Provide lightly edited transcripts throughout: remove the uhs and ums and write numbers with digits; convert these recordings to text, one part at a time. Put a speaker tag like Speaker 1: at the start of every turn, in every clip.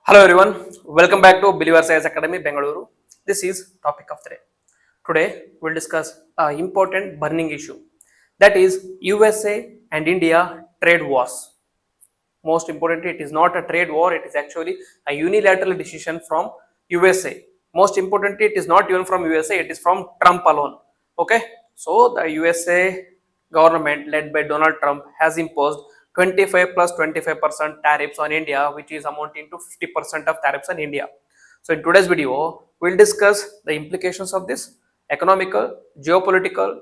Speaker 1: Hello everyone, welcome back to Believer Science Academy, Bengaluru. This is topic of the day. Today we'll discuss an important burning issue, that is USA and India trade wars. Most importantly, it is not a trade war, it is actually a unilateral decision from USA. Most importantly, it is not even from USA, it is from Trump alone. Okay, so the USA government led by Donald Trump has imposed 25 plus 25% tariffs on India, which is amounting to 50% of tariffs on India. So in today's video, we'll discuss the implications of this economical, geopolitical,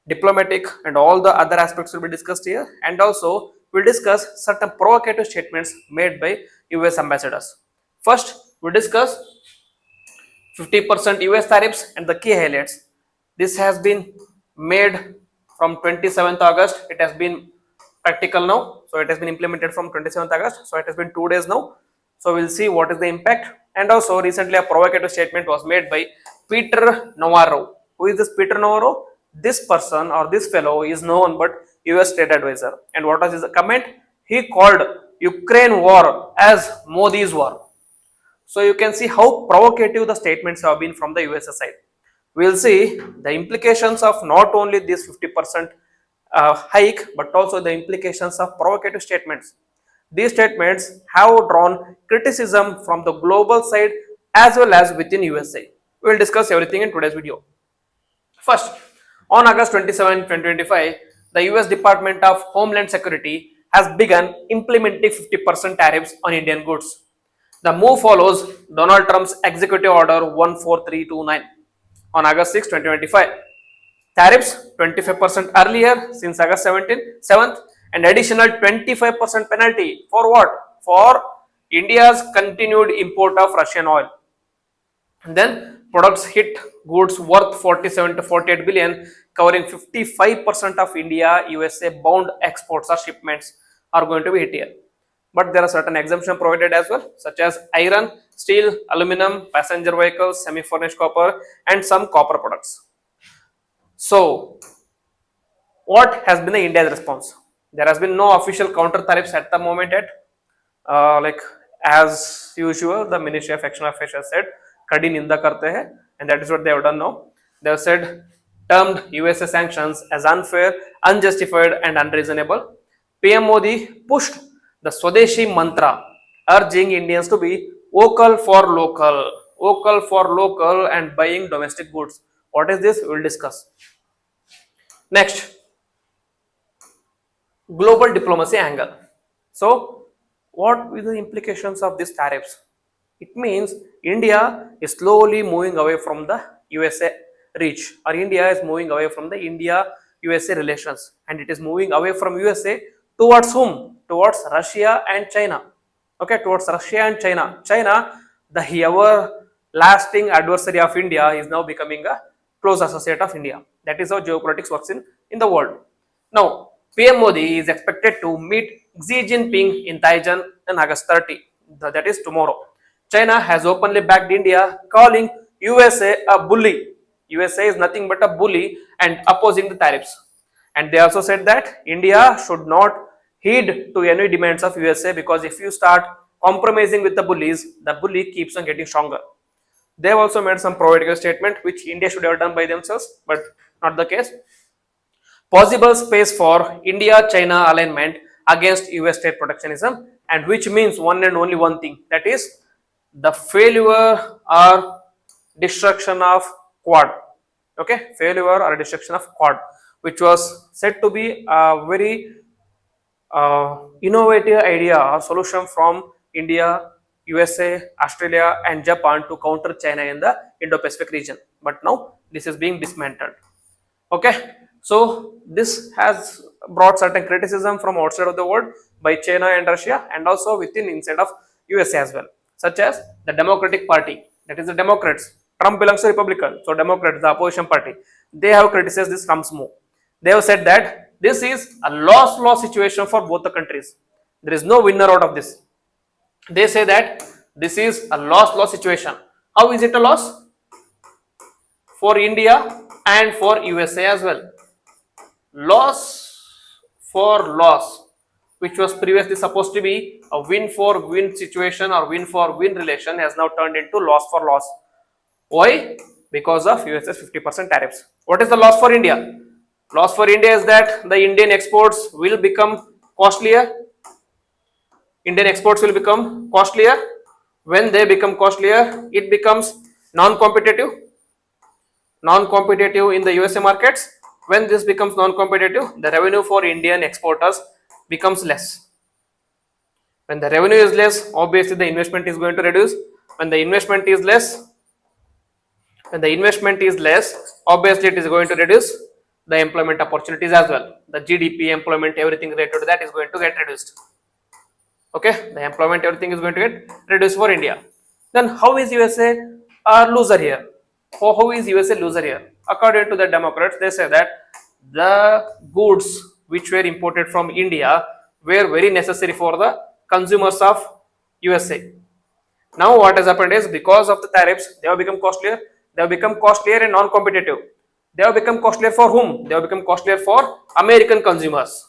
Speaker 1: diplomatic, and all the other aspects will be discussed here. And also, we'll discuss certain provocative statements made by US ambassadors. First, we'll discuss 50% US tariffs and the key highlights. This has been made from 27th August. It has been practical now. So it has been implemented from 27th August. So it has been 2 days now. So we'll see what is the impact. And also recently a provocative statement was made by Peter Navarro. Who is this Peter Navarro? This person or this fellow is known but US State Advisor. And what was his comment? He called Ukraine war as Modi's war. So you can see how provocative the statements have been from the USA side. We will see the implications of not only this 50% hike, but also the implications of provocative statements. These statements have drawn criticism from the global side as well as within USA. We will discuss everything in today's video. First, on August 27, 2025, the US Department of Homeland Security has begun implementing 50% tariffs on Indian goods. The move follows Donald Trump's Executive Order 14329 on August 6, 2025. Tariffs 25% earlier since August 7th and additional 25% penalty for what? For India's continued import of Russian oil. And then products hit goods worth 47 to 48 billion, covering 55% of India USA bound exports or shipments are going to be hit here. But there are certain exemptions provided as well, such as iron, steel, aluminum, passenger vehicles, semi-furnished copper, and some copper products. So, what has been the India's response? There has been no official counter tariffs at the moment yet. Like as usual, the Ministry of External Affairs has said, "Kadi ninda karte hai," and that is what they have done now. They have said, termed USA sanctions as unfair, unjustified, and unreasonable. PM Modi pushed the Swadeshi mantra, urging Indians to be vocal for local, and buying domestic goods. What is this? We will discuss. Next, global diplomacy angle. So, what will the implications of these tariffs? It means India is slowly moving away from the USA reach, or India is moving away from the India-USA relations, and it is moving away from USA towards whom? Towards Russia and China. Okay, towards Russia and China. China, the ever-lasting adversary of India, is now becoming a close associate of India. That is how geopolitics works in the world. Now, PM Modi is expected to meet Xi Jinping in Taiwan on August 30. That is tomorrow. China has openly backed India, calling USA a bully. USA is nothing but a bully and opposing the tariffs. And they also said that India should not heed to any demands of USA, because if you start compromising with the bullies, the bully keeps on getting stronger. They have also made some provocative statement which India should have done by themselves, but not the case. Possible space for India-China alignment against US state protectionism, and which means one and only one thing, that is the failure or destruction of Quad. Okay, failure or destruction of Quad, which was said to be a very innovative idea or solution from India, USA, Australia, and Japan to counter China in the Indo-Pacific region. But now this is being dismantled. Okay, so this has brought certain criticism from outside of the world by China and Russia, and also within inside of USA as well, such as the Democratic Party, that is the Democrats. Trump belongs to Republican, so Democrats, the opposition party, they have criticized this Trump's move. They have said that this is a loss-loss situation for both the countries. There is no winner out of this. They say that this is a loss-loss situation. How is it a loss? For India and for USA as well. Loss for loss. which was previously supposed to be a win for win situation or win for win relation, has now turned into loss for loss. Why? Because of US's 50% tariffs. What is the loss for India? Loss for India is that the Indian exports will become costlier. Indian exports will become costlier. When they become costlier, it becomes non-competitive. Non-competitive in the USA markets. When this becomes non-competitive, the revenue for Indian exporters becomes less. When the revenue is less, obviously the investment is going to reduce. When the investment is less, obviously it is going to reduce the employment opportunities as well. The GDP, employment, everything related to that is going to get reduced. Okay, the employment, everything is going to get reduced for India. Then how is USA a loser here? How is USA loser here? According to the Democrats, they say that the goods which were imported from India were very necessary for the consumers of USA. Now what has happened is, because of the tariffs, they have become costlier. They have become costlier and non-competitive. They have become costlier for whom? They have become costlier for American consumers.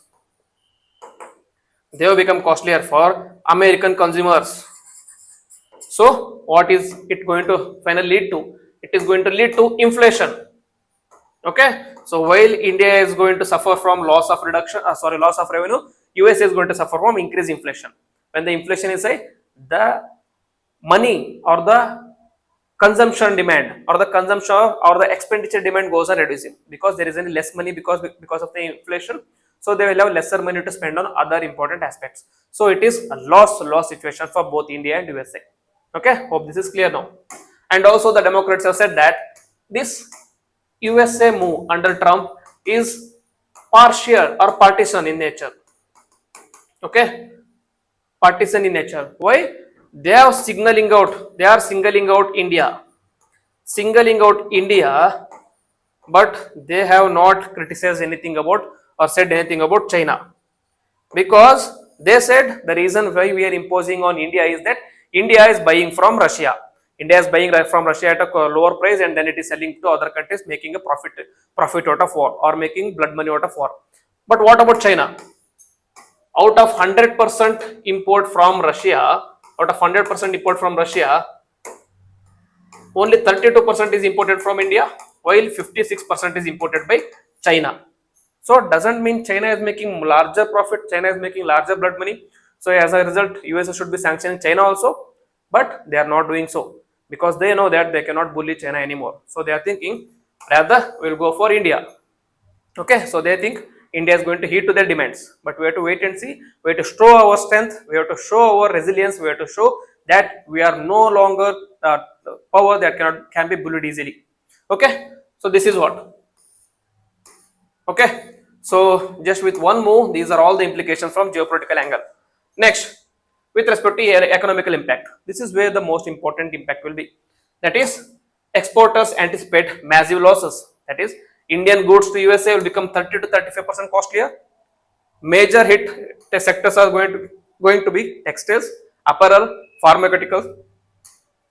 Speaker 1: They have become costlier for American consumers. So what is it going to finally lead to? It is going to lead to inflation. Okay. So while India is going to suffer from loss of revenue, US is going to suffer from increased inflation. When the inflation is high, the money or the consumption demand or the expenditure demand goes on reducing, because there is any less money because of the inflation. So they will have lesser money to spend on other important aspects. So it is a loss situation for both India and USA. Okay, hope this is clear now. And also the Democrats have said that this USA move under Trump is partial or partisan in nature. Okay, partisan in nature. Why? They are singling out India, but they have not criticized anything about or said anything about China, because they said the reason why we are imposing on India is that India is buying from Russia. India is buying from Russia at a lower price, and then it is selling to other countries, making a profit out of war, or making blood money out of war. But what about China? Out of 100% import from Russia, only 32% is imported from India, while 56% is imported by China. So it doesn't mean China is making larger profit, China is making larger blood money. So as a result, USA should be sanctioning China also, but they are not doing so, because they know that they cannot bully China anymore. So they are thinking, rather we'll go for India. Okay, so they think India is going to heed to their demands, but we have to wait and see. We have to show our strength, we have to show our resilience, we have to show that we are no longer power that can be bullied easily. Okay, so this is what. Okay, so just with one move, these are all the implications from geopolitical angle. Next, with respect to economical impact, this is where the most important impact will be. That is, exporters anticipate massive losses. That is, Indian goods to USA will become 30 to 35% costlier. Major hit sectors are going to be textiles, apparel, pharmaceuticals,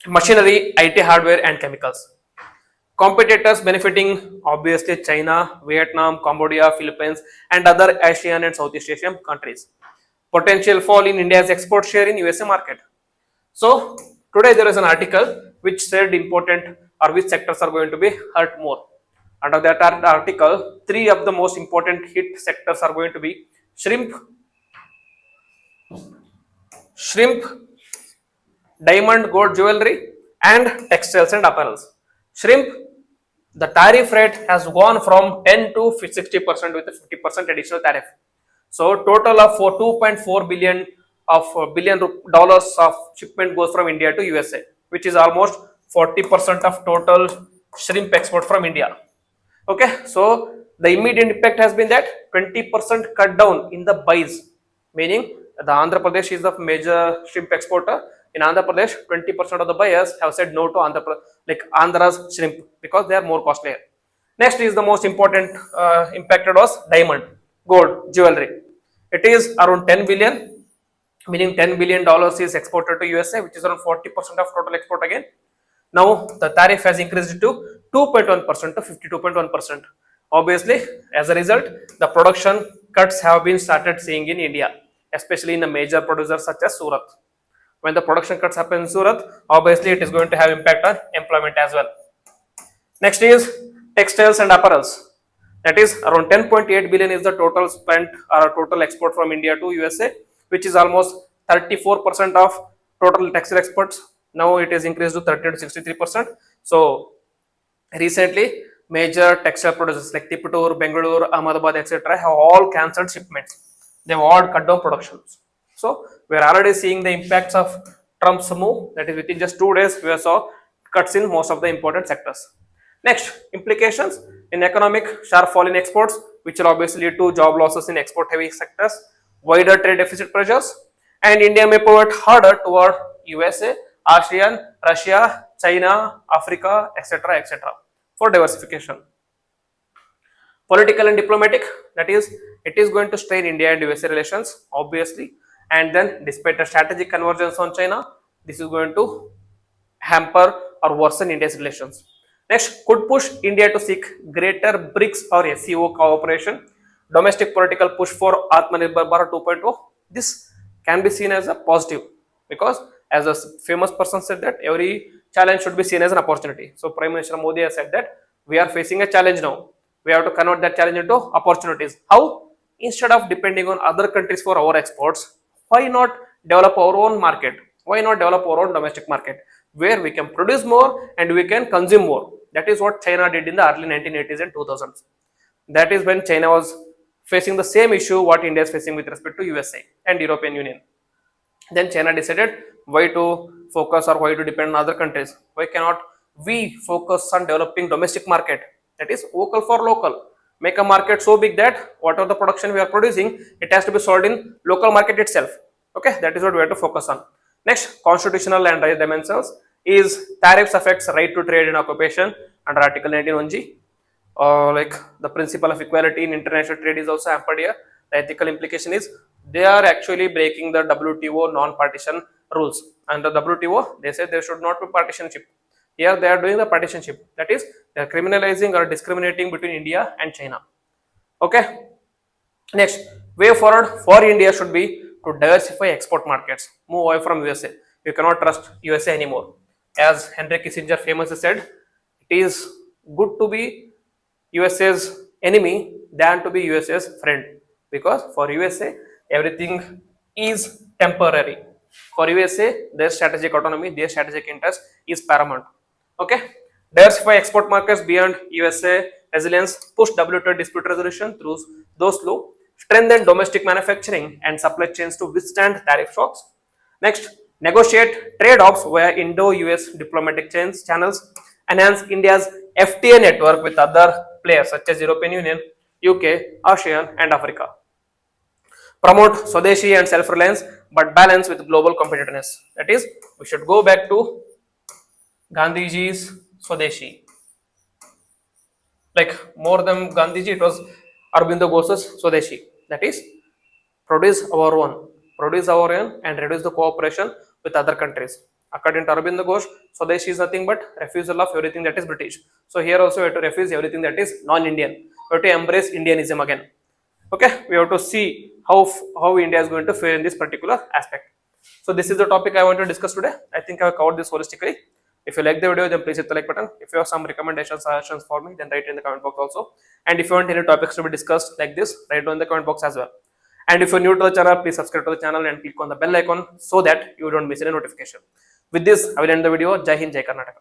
Speaker 1: machinery, IT hardware, and chemicals. Competitors benefiting, obviously, China, Vietnam, Cambodia, Philippines, and other Asian and Southeast Asian countries. Potential fall in India's export share in USA market. So today there is an article which said important or which sectors are going to be hurt more. Under that article, 3 of the most important hit sectors are going to be shrimp, diamond, gold, jewelry, and textiles and apparels. Shrimp, the tariff rate has gone from 10 to 60% with a 50% additional tariff. So total of $2.4 billion dollars of shipment goes from India to USA, which is almost 40% of total shrimp export from India. Okay, so the immediate impact has been that 20% cut down in the buys, meaning the Andhra Pradesh is the major shrimp exporter. In Andhra Pradesh, 20% of the buyers have said no to Andhra's shrimp because they are more costly. Next is the most important impacted was diamond, gold, jewelry. It is around 10 billion, meaning $10 billion is exported to USA, which is around 40% of total export again. Now the tariff has increased to 2.1% to 52.1%. Obviously, as a result, the production cuts have been started seeing in India. especially in the major producers such as Surat. When the production cuts happen in Surat, obviously it is going to have impact on employment as well. Next is textiles and apparels. That is around 10.8 billion is the total spent or total export from India to USA, which is almost 34% of total textile exports. Now it is increased to 30 to 63%. So recently, major textile producers like Tipatur, Bengaluru, Ahmedabad, etc. have all cancelled shipments. They've all cut down productions. So we are already seeing the impacts of Trump's move. That is within just 2 days, we saw cuts in most of the important sectors. Next, implications in economic sharp fall in exports, which will obviously lead to job losses in export heavy sectors, wider trade deficit pressures, and India may pivot harder toward USA, ASEAN, Russia, China, Africa, etc. for diversification. Political and diplomatic, that is, it is going to strain India and USA relations, obviously, and then despite a strategic convergence on China, this is going to hamper or worsen India's relations. Next, could push India to seek greater BRICS or SCO cooperation. Domestic political push for Atmanirbhar Bharat 2.0. This can be seen as a positive because, as a famous person said, that every challenge should be seen as an opportunity. So, Prime Minister Modi has said that we are facing a challenge now. We have to convert that challenge into opportunities. How? Instead of depending on other countries for our exports, why not develop our own market? Why not develop our own domestic market where we can produce more and we can consume more? That is what China did in the early 1980s and 2000s. That is when China was facing the same issue what India is facing with respect to USA and European Union. Then China decided why to focus or why to depend on other countries. Why cannot we focus on developing domestic market? That is vocal for local. Make a market so big that whatever the production we are producing, it has to be sold in local market itself. Okay, that is what we have to focus on. Next, constitutional and right dimensions is tariffs affects right to trade and occupation under Article 91G. Like the principle of equality in international trade is also hampered here. The ethical implication is they are actually breaking the WTO non-partition rules. And the WTO, they say there should not be partisanship. Here they are doing the partisanship. That is, they are criminalizing or discriminating between India and China. Okay. Next, way forward for India should be to diversify export markets. Move away from USA. You cannot trust USA anymore. As Henry Kissinger famously said, it is good to be USA's enemy than to be USA's friend, because for USA everything is temporary. For USA, their strategic autonomy, their strategic interest is paramount. Okay, diversify export markets beyond USA, resilience, push WTO dispute resolution through those law, strengthen domestic manufacturing and supply chains to withstand tariff shocks. Next, negotiate trade-offs via Indo-US diplomatic channels, enhance India's FTA network with other players such as European Union, UK, ASEAN and Africa. Promote Swadeshi and self-reliance but balance with global competitiveness. That is, we should go back to Gandhiji's Swadeshi. Like more than Gandhiji, it was Aurobindo Ghosh's Swadeshi. That is, produce our own and reduce the cooperation with other countries. According to Aurobindo Ghosh, Swadeshi is nothing but refusal of everything that is British. So here also we have to refuse everything that is non-Indian. We have to embrace Indianism again. Okay, we have to see how India is going to fare in this particular aspect. So this is the topic I want to discuss today. I think I have covered this holistically. If you like the video, then please hit the like button. If you have some recommendations, suggestions for me, then write in the comment box also. And if you want any topics to be discussed like this, write down in the comment box as well. And if you're new to the channel, please subscribe to the channel and click on the bell icon so that you don't miss any notification. With this, I will end the video. Jai Hind, Jai Karnataka.